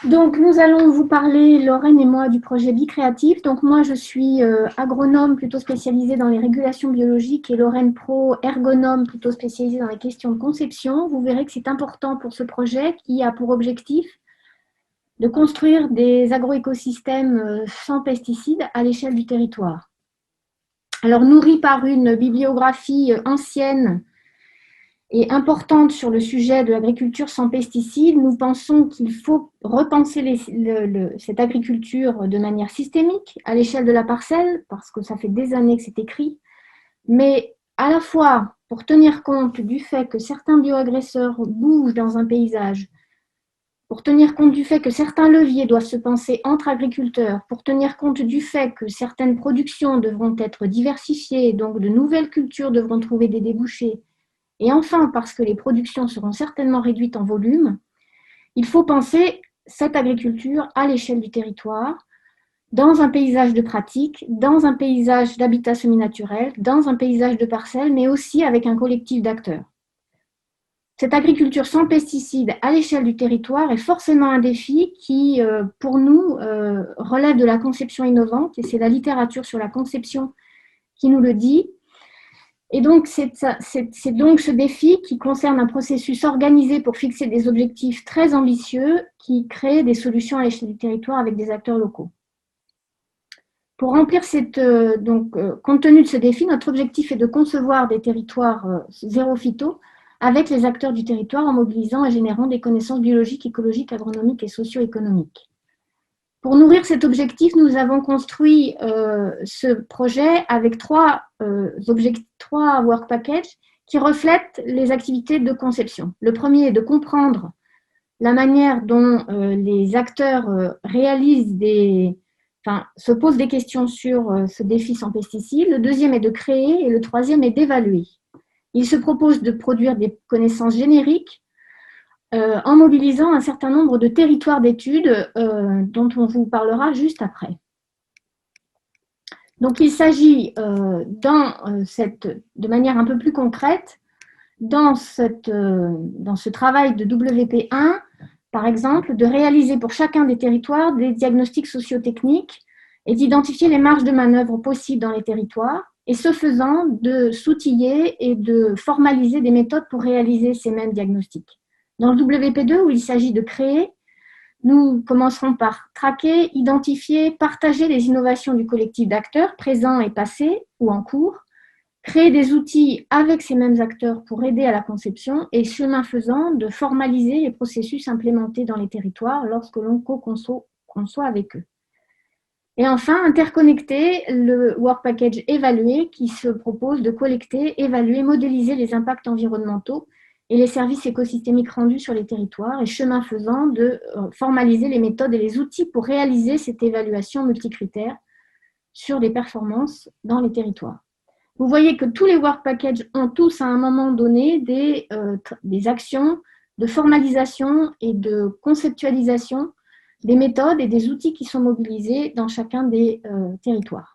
Donc, nous allons vous parler, Lorraine et moi, du projet Bicréatif. Donc, moi, je suis agronome plutôt spécialisée dans les régulations biologiques et Lorraine Pro, ergonome plutôt spécialisée dans les questions de conception. Vous verrez que c'est important pour ce projet qui a pour objectif de construire des agroécosystèmes sans pesticides à l'échelle du territoire. Alors, nourri par une bibliographie ancienne et importante sur le sujet de l'agriculture sans pesticides, nous pensons qu'il faut repenser cette agriculture de manière systémique à l'échelle de la parcelle, parce que ça fait des années que c'est écrit, mais à la fois pour tenir compte du fait que certains bioagresseurs bougent dans un paysage, pour tenir compte du fait que certains leviers doivent se penser entre agriculteurs, pour tenir compte du fait que certaines productions devront être diversifiées, donc de nouvelles cultures devront trouver des débouchés, et enfin, parce que les productions seront certainement réduites en volume, il faut penser cette agriculture à l'échelle du territoire, dans un paysage de pratique, dans un paysage d'habitat semi-naturel, dans un paysage de parcelles, mais aussi avec un collectif d'acteurs. Cette agriculture sans pesticides à l'échelle du territoire est forcément un défi qui, pour nous, relève de la conception innovante, et c'est la littérature sur la conception qui nous le dit. Et donc, c'est donc ce défi qui concerne un processus organisé pour fixer des objectifs très ambitieux qui crée des solutions à l'échelle du territoire avec des acteurs locaux. Pour remplir compte tenu de ce défi, notre objectif est de concevoir des territoires zéro phyto avec les acteurs du territoire en mobilisant et générant des connaissances biologiques, écologiques, agronomiques et socio-économiques. Pour nourrir cet objectif, nous avons construit ce projet avec trois work packages qui reflètent les activités de conception. Le premier est de comprendre la manière dont les acteurs se posent des questions sur ce défi sans pesticides. Le deuxième est de créer et le troisième est d'évaluer. Il se propose de produire des connaissances génériques en mobilisant un certain nombre de territoires d'études dont on vous parlera juste après. Donc, il s'agit, de manière un peu plus concrète, dans ce travail de WP1, par exemple, de réaliser pour chacun des territoires des diagnostics socio-techniques et d'identifier les marges de manœuvre possibles dans les territoires, et ce faisant, de s'outiller et de formaliser des méthodes pour réaliser ces mêmes diagnostics. Dans le WP2, où il s'agit de créer, nous commencerons par traquer, identifier, partager les innovations du collectif d'acteurs présents et passés ou en cours, créer des outils avec ces mêmes acteurs pour aider à la conception et, chemin faisant, de formaliser les processus implémentés dans les territoires lorsque l'on co-conçoit avec eux. Et enfin, interconnecter le Work Package évalué qui se propose de collecter, évaluer, modéliser les impacts environnementaux et les services écosystémiques rendus sur les territoires et, chemin faisant, de formaliser les méthodes et les outils pour réaliser cette évaluation multicritère sur les performances dans les territoires. Vous voyez que tous les work packages ont tous à un moment donné des actions de formalisation et de conceptualisation des méthodes et des outils qui sont mobilisés dans chacun des territoires.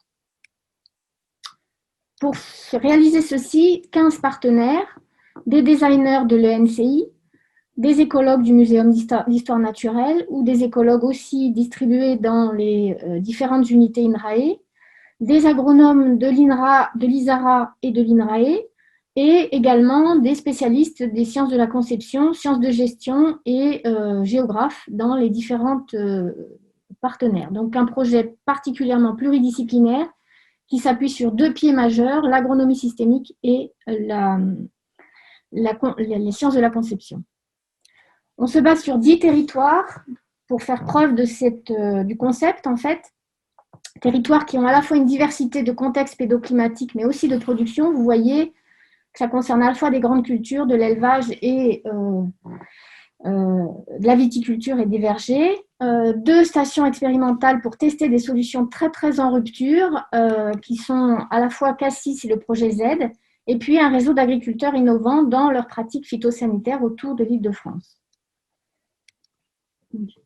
Pour réaliser ceci, 15 partenaires, des designers de l'ENCI, des écologues du Muséum d'histoire naturelle ou des écologues aussi distribués dans les différentes unités INRAE, des agronomes de l'INRA, de l'ISARA et de l'INRAE, et également des spécialistes des sciences de la conception, sciences de gestion et géographes dans les différentes partenaires. Donc un projet particulièrement pluridisciplinaire qui s'appuie sur deux pieds majeurs, l'agronomie systémique et les sciences de la conception. On se base sur 10 territoires pour faire preuve du concept, en fait. Territoires qui ont à la fois une diversité de contextes pédoclimatiques, mais aussi de production. Vous voyez que ça concerne à la fois des grandes cultures, de l'élevage et de la viticulture et des vergers. 2 stations expérimentales pour tester des solutions très, très en rupture, qui sont à la fois Cassis et le projet Z, et puis un réseau d'agriculteurs innovants dans leurs pratiques phytosanitaires autour de l'Île-de-France.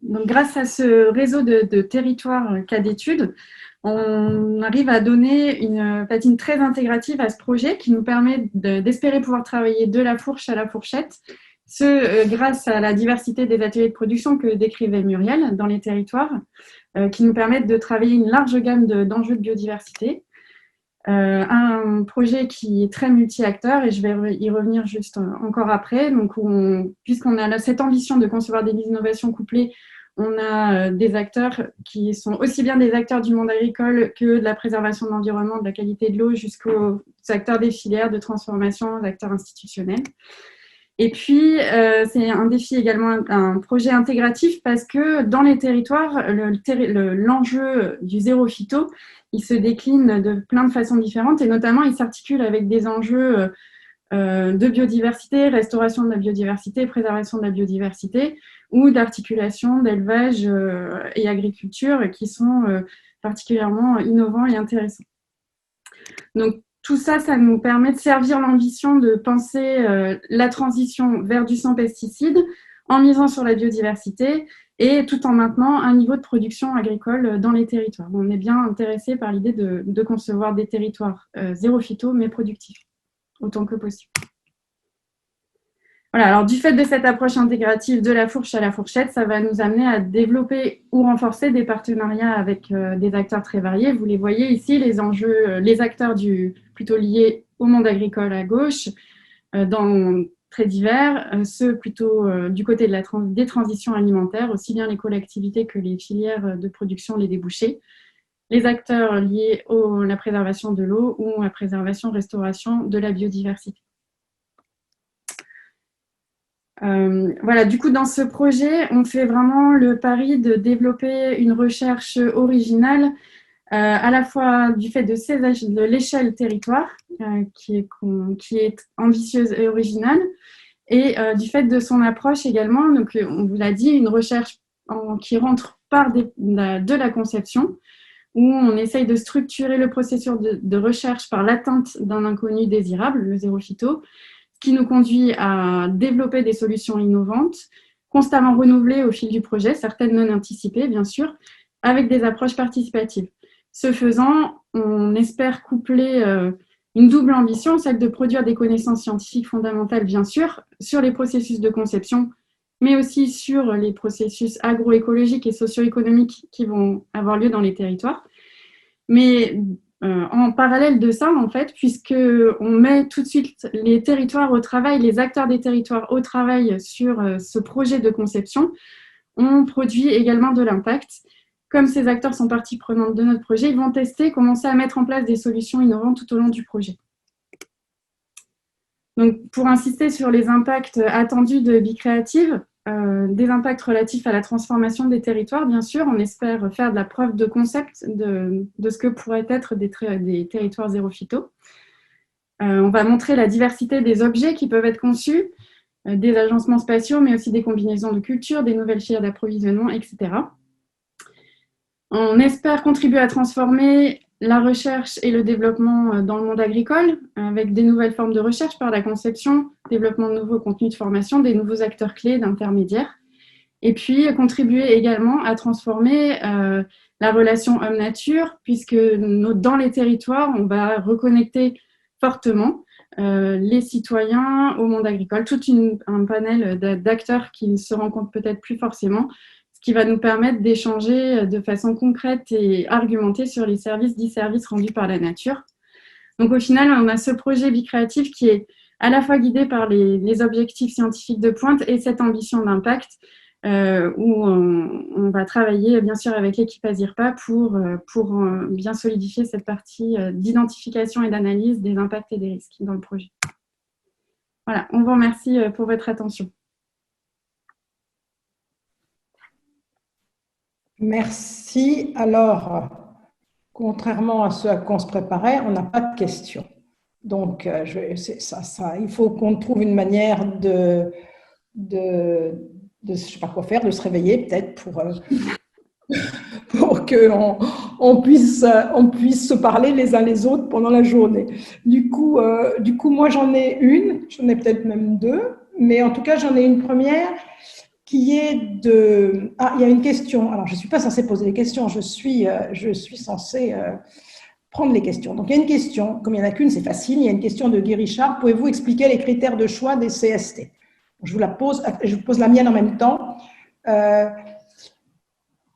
Donc, grâce à ce réseau de territoires cas d'études, on arrive à donner une patine très intégrative à ce projet qui nous permet d'espérer pouvoir travailler de la fourche à la fourchette grâce à la diversité des ateliers de production que décrivait Muriel dans les territoires, qui nous permettent de travailler une large gamme d'enjeux de biodiversité. Un projet qui est très multi-acteurs, et je vais y revenir juste encore après. Donc, puisqu'on a cette ambition de concevoir des innovations couplées, on a des acteurs qui sont aussi bien des acteurs du monde agricole que de la préservation de l'environnement, de la qualité de l'eau, jusqu'aux acteurs des filières de transformation, acteurs institutionnels. Et puis, c'est un défi également, un projet intégratif, parce que dans les territoires, l'enjeu du zéro phyto, il se décline de plein de façons différentes, et notamment, il s'articule avec des enjeux de biodiversité, restauration de la biodiversité, préservation de la biodiversité, ou d'articulation d'élevage et agriculture, qui sont particulièrement innovants et intéressants. Donc, tout ça, ça nous permet de servir l'ambition de penser la transition vers du sans pesticides en misant sur la biodiversité et tout en maintenant un niveau de production agricole dans les territoires. On est bien intéressé par l'idée de concevoir des territoires zéro phyto, mais productifs, autant que possible. Voilà, alors du fait de cette approche intégrative de la fourche à la fourchette, ça va nous amener à développer ou renforcer des partenariats avec des acteurs très variés. Vous les voyez ici, les enjeux, les acteurs plutôt liés au monde agricole à gauche, très divers, ceux plutôt du côté des transitions alimentaires, aussi bien les collectivités que les filières de production, les débouchés, les acteurs liés à la préservation de l'eau ou à la préservation-restauration de la biodiversité. Voilà, du coup, dans ce projet, on fait vraiment le pari de développer une recherche originale, à la fois du fait de l'échelle territoire, qui est ambitieuse et originale, et du fait de son approche également. Donc, on vous l'a dit, une recherche qui rentre par de la conception, où on essaye de structurer le processus de recherche par l'atteinte d'un inconnu désirable, le zéro phyto, qui nous conduit à développer des solutions innovantes, constamment renouvelées au fil du projet, certaines non anticipées, bien sûr, avec des approches participatives. Ce faisant, on espère coupler une double ambition, celle de produire des connaissances scientifiques fondamentales, bien sûr, sur les processus de conception, mais aussi sur les processus agroécologiques et socio-économiques qui vont avoir lieu dans les territoires. Mais en parallèle de ça, en fait, puisqu'on met tout de suite les territoires au travail, les acteurs des territoires au travail sur ce projet de conception, on produit également de l'impact. Comme ces acteurs sont partie prenante de notre projet, ils vont commencer à mettre en place des solutions innovantes tout au long du projet. Donc, pour insister sur les impacts attendus de Bicréative, des impacts relatifs à la transformation des territoires, bien sûr, on espère faire de la preuve de concept de ce que pourraient être des territoires zéro phyto. On va montrer la diversité des objets qui peuvent être conçus, des agencements spatiaux, mais aussi des combinaisons de cultures, des nouvelles filières d'approvisionnement, etc. On espère contribuer à transformer la recherche et le développement dans le monde agricole, avec des nouvelles formes de recherche par la conception, développement de nouveaux contenus de formation, des nouveaux acteurs clés d'intermédiaires, et puis contribuer également à transformer la relation homme-nature, puisque dans les territoires, on va reconnecter fortement les citoyens au monde agricole, tout un panel d'acteurs qui ne se rencontrent peut-être plus forcément, ce qui va nous permettre d'échanger de façon concrète et argumentée sur les dits services rendus par la nature. Donc au final, on a ce projet Bicréative qui est à la fois guidé par les objectifs scientifiques de pointe et cette ambition d'impact, où on va travailler bien sûr avec l'équipe Azirpa pour bien solidifier cette partie d'identification et d'analyse des impacts et des risques dans le projet. Voilà, on vous remercie pour votre attention. Merci. Alors, contrairement à ce à quoi on se préparait, on n'a pas de questions. Donc, il faut qu'on trouve une manière de je ne sais pas quoi faire, de se réveiller peut-être pour qu'on puisse se parler les uns les autres pendant la journée. Du coup moi j'en ai peut-être même deux, mais en tout cas j'en ai une première qui est de… Ah, il y a une question. Alors, je ne suis pas censée poser les questions, je suis censée prendre les questions. Donc, il y a une question, comme il n'y en a qu'une, c'est facile, il y a une question de Guy Richard. Pouvez-vous expliquer les critères de choix des CST? Je vous pose la mienne en même temps.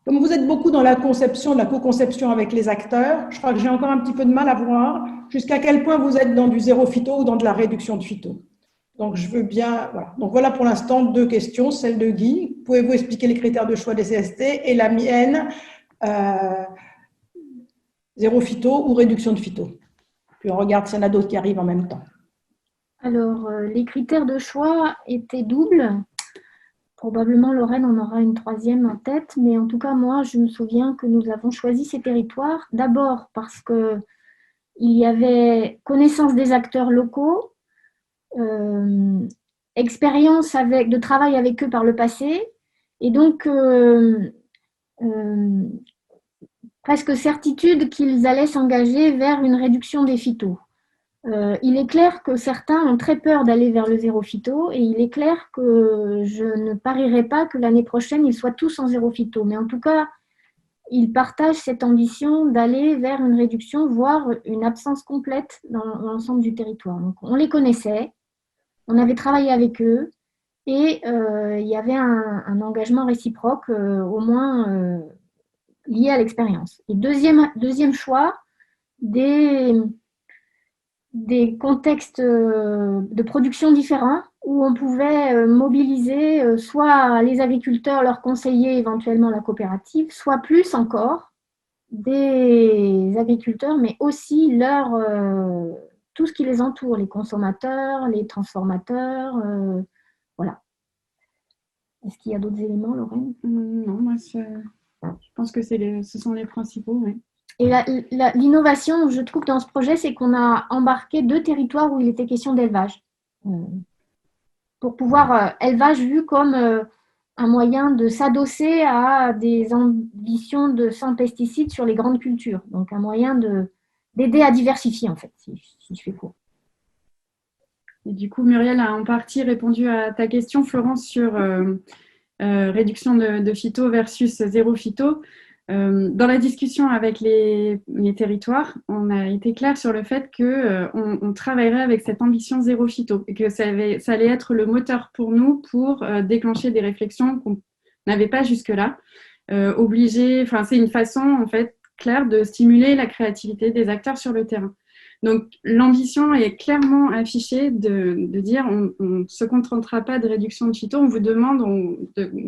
Comme vous êtes beaucoup dans la conception, la co-conception avec les acteurs, je crois que j'ai encore un petit peu de mal à voir jusqu'à quel point vous êtes dans du zéro phyto ou dans de la réduction de phyto. Donc, je veux bien… Voilà. Donc, voilà pour l'instant 2 questions. Celle de Guy. Pouvez-vous expliquer les critères de choix des CST? Et la mienne, zéro phyto ou réduction de phyto. Puis on regarde s'il y en a d'autres qui arrivent en même temps. Alors, les critères de choix étaient doubles. Probablement, Lorraine en aura une troisième en tête, mais en tout cas, moi, je me souviens que nous avons choisi ces territoires d'abord parce qu'il y avait connaissance des acteurs locaux, expérience de travail avec eux par le passé, et donc presque certitude qu'ils allaient s'engager vers une réduction des phytos. Il est clair que certains ont très peur d'aller vers le zéro phyto et il est clair que je ne parierai pas que l'année prochaine, ils soient tous en zéro phyto. Mais en tout cas, ils partagent cette ambition d'aller vers une réduction, voire une absence complète dans l'ensemble du territoire. Donc, on les connaissait, on avait travaillé avec eux et il y avait un engagement réciproque, au moins lié à l'expérience. Et deuxième choix, des contextes de production différents où on pouvait mobiliser soit les agriculteurs, leurs conseillers, éventuellement la coopérative, soit plus encore des agriculteurs, mais aussi tout ce qui les entoure, les consommateurs, les transformateurs, voilà. Est-ce qu'il y a d'autres éléments, Lorraine? Non, moi, je pense que ce sont les principaux, oui. Et l'innovation, je trouve, dans ce projet, c'est qu'on a embarqué 2 territoires où il était question d'élevage. Pour pouvoir, élevage vu comme un moyen de s'adosser à des ambitions de sans pesticides sur les grandes cultures. Donc, un moyen d'aider à diversifier, en fait, si je fais court. Et du coup, Muriel a en partie répondu à ta question, Florence, sur réduction de phyto versus zéro phyto. Dans la discussion avec les territoires, on a été clair sur le fait qu'on travaillerait avec cette ambition zéro phyto et que ça allait être le moteur pour nous pour déclencher des réflexions qu'on n'avait pas jusque-là. C'est une façon en fait claire de stimuler la créativité des acteurs sur le terrain. Donc, l'ambition est clairement affichée de dire on ne se contentera pas de réduction de phyto, on vous demande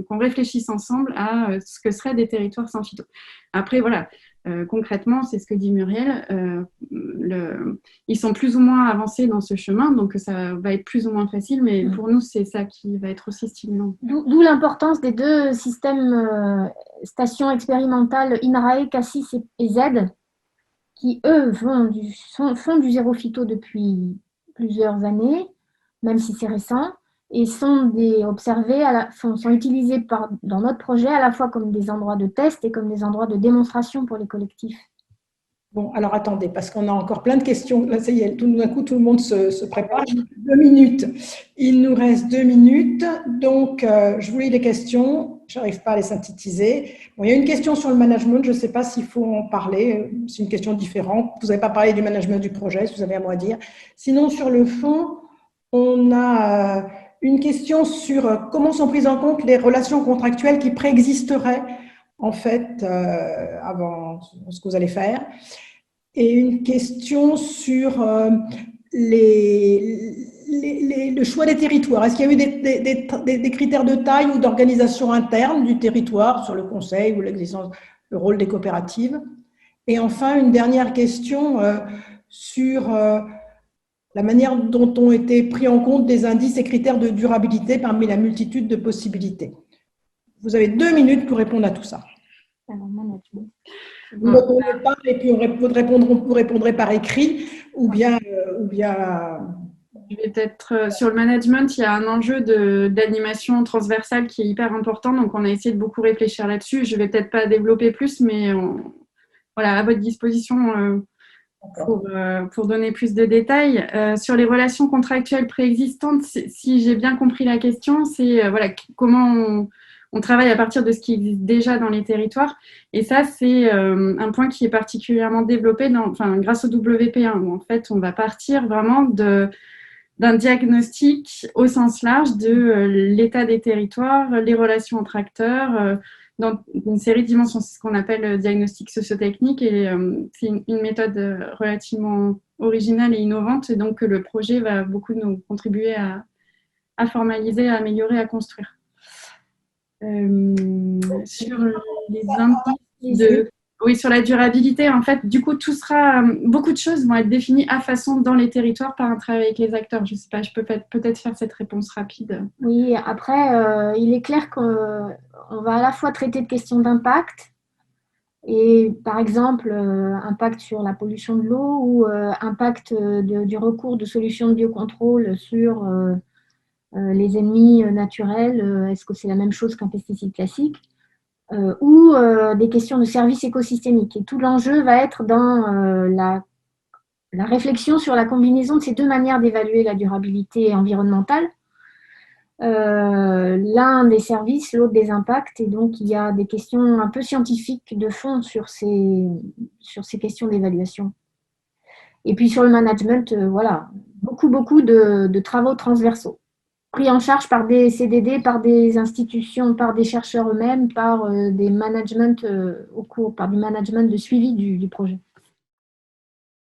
qu'on réfléchisse ensemble à ce que seraient des territoires sans phyto. Après, voilà, concrètement, c'est ce que dit Muriel, ils sont plus ou moins avancés dans ce chemin, donc ça va être plus ou moins facile, mais pour nous, c'est ça qui va être aussi stimulant. D'où l'importance des 2 systèmes stations expérimentales INRAE, Cassis et Z, qui, eux, font du zéro phyto depuis plusieurs années, même si c'est récent, et sont utilisés dans notre projet à la fois comme des endroits de test et comme des endroits de démonstration pour les collectifs. Bon, alors attendez, parce qu'on a encore plein de questions. Là, ça y est, tout d'un coup, tout le monde se prépare. 2 minutes. Il nous reste 2 minutes. Donc, je vous lis les questions. Je n'arrive pas à les synthétiser. Bon, il y a une question sur le management. Je ne sais pas s'il faut en parler. C'est une question différente. Vous n'avez pas parlé du management du projet, si vous avez un mot à dire. Sinon, sur le fond, on a une question sur comment sont prises en compte les relations contractuelles qui préexisteraient en fait, avant ce que vous allez faire. Et une question sur le choix des territoires. Est-ce qu'il y a eu des critères de taille ou d'organisation interne du territoire sur le conseil ou l'existence, le rôle des coopératives? Et enfin, une dernière question sur la manière dont ont été pris en compte des indices et critères de durabilité parmi la multitude de possibilités. Vous avez 2 minutes pour répondre à tout ça. Vous ne répondez pas et puis vous répondrez par écrit ou bien… Je vais peut-être sur le management, il y a un enjeu d'animation transversale qui est hyper important, donc on a essayé de beaucoup réfléchir là-dessus. Je ne vais peut-être pas développer plus, mais voilà, à votre disposition pour donner plus de détails. Sur les relations contractuelles préexistantes, si j'ai bien compris la question, c'est voilà, comment on travaille à partir de ce qui existe déjà dans les territoires. Et ça, c'est un point qui est particulièrement développé grâce au WP1, où en fait, on va partir vraiment d'un diagnostic au sens large de l'état des territoires, les relations entre acteurs, dans une série de dimensions. C'est ce qu'on appelle diagnostic sociotechnique et c'est une méthode relativement originale et innovante et donc le projet va beaucoup nous contribuer à formaliser, à améliorer, à construire. Sur les indices de... Oui, sur la durabilité, en fait, du coup, beaucoup de choses vont être définies à façon dans les territoires par un travail avec les acteurs. Je ne sais pas, je peux peut-être faire cette réponse rapide. Oui, après, il est clair qu'on va à la fois traiter de questions d'impact, et par exemple, impact sur la pollution de l'eau ou impact du recours de solutions de biocontrôle sur les ennemis naturels. Est-ce que c'est la même chose qu'un pesticide classique? Ou des questions de services écosystémiques. Et tout l'enjeu va être dans la réflexion sur la combinaison de ces deux manières d'évaluer la durabilité environnementale. L'un des services, l'autre des impacts, et donc il y a des questions un peu scientifiques de fond sur ces questions d'évaluation. Et puis sur le management, voilà, beaucoup de travaux transversaux, pris en charge par des CDD, par des institutions, par des chercheurs eux-mêmes, par des managements par du management de suivi du projet.